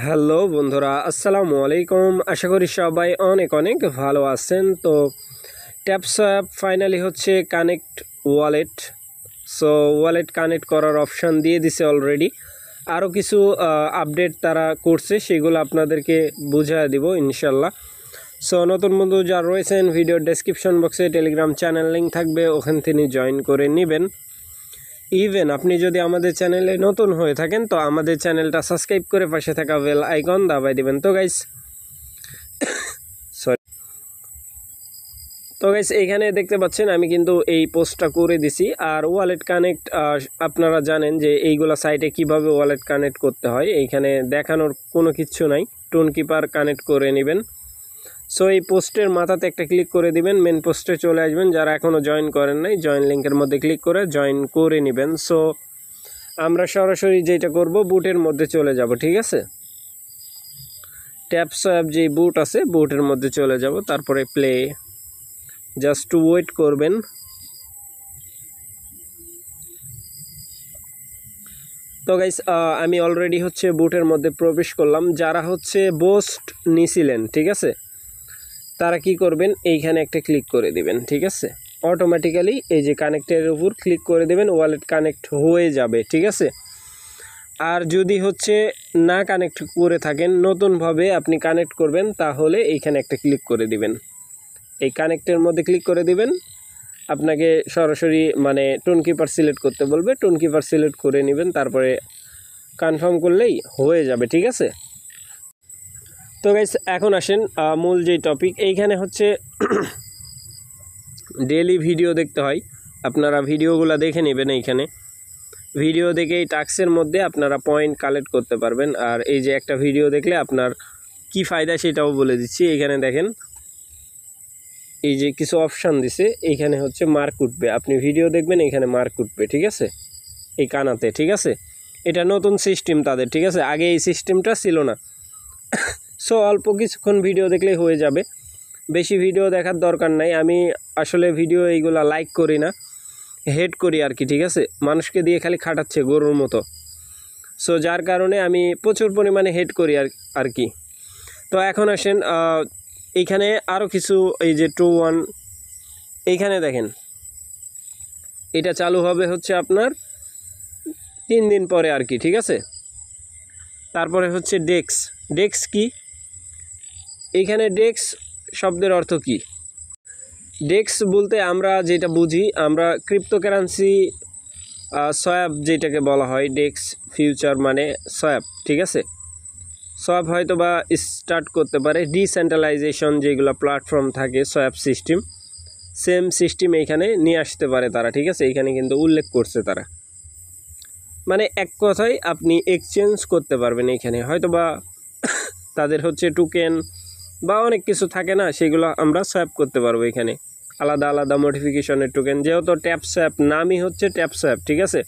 Hello বন্ধুরা, আসসালামু আলাইকুম। আশা করি সবাই অনেক অনেক ভালো আছেন। তো ট্যাপসঅ্যাপ ফাইনালি হচ্ছে connect wallet. So wallet connect করার অপশান দিয়ে দিছে অলরেডি। আরও কিছু আপডেট তারা করছে, সেগুলো আপনাদেরকে বুঝিয়ে দিব ইনশাল্লাহ। সো নতুন বন্ধু যারা রয়েছেন, ভিডিওর ডেসক্রিপশন বক্সে টেলিগ্রাম চ্যানেল লিঙ্ক থাকবে, ওখান থেকে জয়েন করে নেবেন। ইভেন আপনি যদি আমাদের চ্যানেলে নতুন হয়ে থাকেন তো আমাদের চ্যানেলটা সাবস্ক্রাইব করে পাশে থাকা বেল আইকন দাবাই দিবেন। তো গাইস এইখানে দেখতে পাচ্ছেন আমি কিন্তু এই পোস্টটা করে দিছি। আর ওয়ালেট কানেক্ট আপনারা জানেন যে এইগুলা সাইটে কিভাবে ওয়ালেট কানেক্ট করতে হয়, এইখানে দেখানোর কোনো কিছু নাই। টোন কিপার কানেক্ট করে নেবেন। সো এই পোস্টের মাথাতে একটা ক্লিক করে দিবেন, মেন পোস্টে চলে আসবেন। যারা এখনও জয়েন করেন নাই, জয়েন লিঙ্কের মধ্যে ক্লিক করে জয়েন করে নেবেন। সো আমরা সরাসরি যেটা করব, বুটের মধ্যে চলে যাব, ঠিক আছে। ট্যাপসঅ্যাপ যে বুট আছে, বুটের মধ্যে চলে যাব, তারপরে প্লে, জাস্ট ওয়েট করবেন। তো গাইস আমি অলরেডি হচ্ছে বুটের মধ্যে প্রবেশ করলাম। যারা হচ্ছে বোস্ট নিছিলেন, ঠিক আছে, তারা কি করবেন, এইখানে একটা ক্লিক করে দিবেন, ঠিক আছে। অটোমেটিক্যালি এই যে কানেক্টের উপর ক্লিক করে দেবেন, ওয়ালেট কানেক্ট হয়ে যাবে, ঠিক আছে। আর যদি হচ্ছে না কানেক্ট করে থাকেন, নতুনভাবে আপনি কানেক্ট করবেন, তাহলে এইখানে একটা ক্লিক করে দিবেন। এই কানেক্টের মধ্যে ক্লিক করে দিবেন। আপনাকে সরাসরি মানে টোন কিপার সিলেক্ট করতে বলবে, টোন কিপার সিলেক্ট করে নেবেন, তারপরে কনফার্ম করলেই হয়ে যাবে, ঠিক আছে। তো গাইস এখন আসেন মূল যেই টপিক। এইখানে হচ্ছে ডেইলি ভিডিও দেখতে হয়, আপনারা ভিডিওগুলো দেখে নেবেন। এইখানে ভিডিও দেখে এই টাস্কের মধ্যে আপনারা পয়েন্ট কালেক্ট করতে পারবেন। আর এই যে একটা ভিডিও দেখলে আপনার কি ফায়দা সেটাও বলে দিচ্ছি। এইখানে দেখেন, এই যে কিছু অপশান দিছে, এইখানে হচ্ছে মার্ক উঠবে। আপনি ভিডিও দেখবেন, এইখানে মার্ক উঠবে, ঠিক আছে, এই কানাতে, ঠিক আছে। এটা নতুন সিস্টেম তাদের, ঠিক আছে, আগে এই সিস্টেমটা ছিল না। সো অল্প কিছুক্ষণ ভিডিও দেখলেই হয়ে যাবে, বেশি ভিডিও দেখার দরকার নাই। আমি আসলে ভিডিও এইগুলা লাইক করি না, হেড করি আর কি, ঠিক আছে। মানুষকে দিয়ে খালি খাটাচ্ছে গরুর মতো। সো যার কারণে আমি প্রচুর পরিমাণে হেড করি আর কি। তো এখন আসেন এইখানে আরও কিছু, এই যে 2-1 এইখানে দেখেন, এটা চালু হবে হচ্ছে আপনার 3 দিন পরে আর কি, ঠিক আছে। তারপরে হচ্ছে ডেক্স কি, এইখানে ডেক্স শব্দের অর্থ কি? ডেক্স বলতে আমরা যেটা বুঝি, আমরা ক্রিপ্টোকারেন্সি সোয়াপ যেটাকে বলা হয়, ডেক্স ফিউচার মানে সোয়াপ, ঠিক আছে। সোয়াপ হয়তো বা স্টার্ট করতে পারে ডিসেন্ট্রালাইজেশন যেগুলো প্ল্যাটফর্ম থাকে, সোয়াপ সিস্টেম, সেম সিস্টেম এইখানে নিয়ে আসতে পারে তারা, ঠিক আছে। এইখানে কিন্তু উল্লেখ করছে তারা, মানে এক কথায় আপনি এক্সচেঞ্জ করতে পারবেন এইখানে। হয়তো বা তাদের হচ্ছে টোকেন বা অনেক কিছু থাকে না, সেগুলো আমরা সোয়াপ করতে পারবো এখানে, আলাদা আলাদা মডিফিকেশনের টোকেন। যেহেতু ট্যাপসঅ্যাপ নামই হচ্ছে ট্যাপসঅ্যাপ, ঠিক আছে,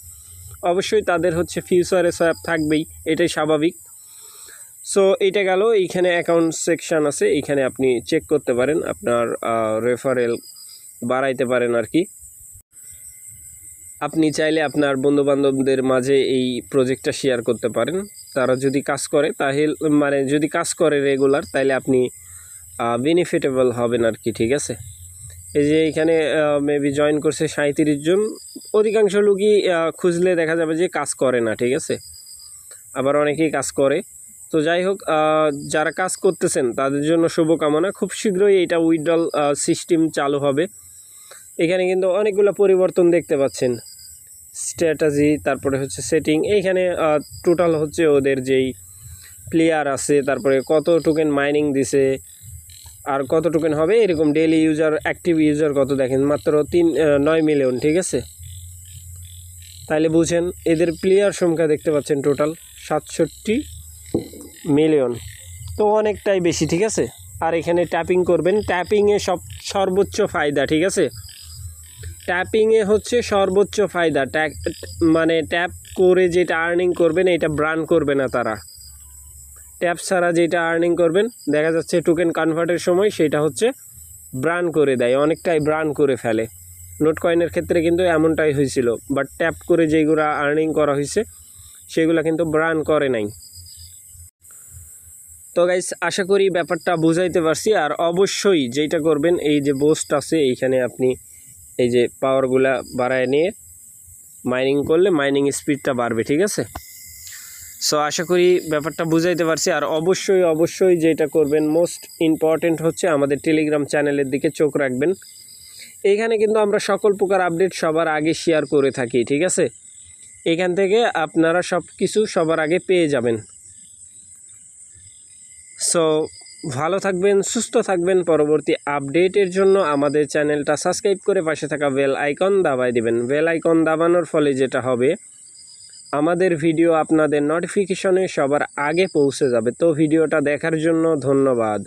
অবশ্যই তাদের হচ্ছে ফিউচারে সোয়াপ থাকবেই, এটাই স্বাভাবিক। সো এইটা গেল। এইখানে অ্যাকাউন্ট সেকশন আছে, এইখানে আপনি চেক করতে পারেন, আপনার রেফারেল বাড়াইতে পারেন আর কি। আপনি চাইলে আপনার বন্ধুবান্ধবদের মাঝে এই প্রজেক্টটা শেয়ার করতে পারেন। তারা যদি কাজ করে, তাহলে মানে যদি কাজ করে রেগুলার, তাহলে আপনি বেনিফিটেবল হবেন আর কি, ঠিক আছে। এই যে এইখানে মেবি জয়েন করছে 37 জন। অধিকাংশ লোকই খুঁজলে দেখা যাবে যে কাজ করে না, ঠিক আছে, আবার অনেকেই কাজ করে। তো যাই হোক, যারা কাজ করতেছেন তাদের জন্য শুভকামনা। খুব শীঘ্রই এইটা উইথড্রল সিস্টেম চালু হবে। এখানে কিন্তু অনেকগুলো পরিবর্তন দেখতে পাচ্ছেন, স্ট্র্যাটেজি, তারপরে হচ্ছে সেটিং। এইখানে টোটাল হচ্ছে ওদের যেই প্লেয়ার আছে, তারপরে কত টোকেন মাইনিং দিছে আর কত টোকেন হবে, এরকম ডেইলি ইউজার, অ্যাক্টিভ ইউজার কত দেখেন, মাত্র 9 মিলিয়ন, ঠিক আছে। তাইলে বুঝেন এদের প্লেয়ার সংখ্যা দেখতে পাচ্ছেন টোটাল 67 মিলিয়ন, তো অনেকটাই বেশি, ঠিক আছে। আর এখানে ট্যাপিং করবেন, ট্যাপিংয়ে সর্বোচ্চ ফায়দা, ঠিক আছে। ট্যাপিংয়ে হচ্ছে সর্বোচ্চ ফায়দা, মানে ট্যাপ করে যেটা আর্নিং করবেন এটা ব্রান করবে না তারা। ট্যাপ ছাড়া যেটা আর্নিং করবেন, দেখা যাচ্ছে টোকেন কনভার্টের সময় সেটা হচ্ছে ব্রান করে দেয়, অনেকটাই ব্রান করে ফেলে। নোট কয়েনের ক্ষেত্রে কিন্তু এমনটাই হয়েছিল, বাট ট্যাপ করে যেগুলো আর্নিং করা হয়েছে সেগুলো কিন্তু ব্রান করে নাই। তো গাইস আশা করি ব্যাপারটা বুঝাইতে পারছি। আর অবশ্যই যেটা করবেন, এই যে বুস্ট আছে এইখানে আপনি এই যে পাওয়ারগুলা বাড়ায় নিয়ে মাইনিং করলে মাইনিং স্পিডটা বাড়বে, ঠিক আছে। সো আশা করি ব্যাপারটা বুঝাইতে পারছি। আর অবশ্যই যেটা করবেন, মোস্ট ইম্পর্টেন্ট হচ্ছে আমাদের টেলিগ্রাম চ্যানেলের দিকে চোখ রাখবেন। এইখানে কিন্তু আমরা সকল প্রকার আপডেট সবার আগে শেয়ার করে থাকি, ঠিক আছে। এখান থেকে আপনারা সব কিছু সবার আগে পেয়ে যাবেন। সো ভালো থাকবেন, সুস্থ থাকবেন। পরবর্তী আপডেটের জন্য আমাদের চ্যানেলটা সাবস্ক্রাইব করে পাশে থাকা বেল আইকন দাবায় দিবেন। বেল আইকন দাবানোর ফলে যেটা হবে, আমাদের ভিডিও আপনাদের নোটিফিকেশনে সবার আগে পৌঁছে যাবে। তো ভিডিওটা দেখার জন্য ধন্যবাদ।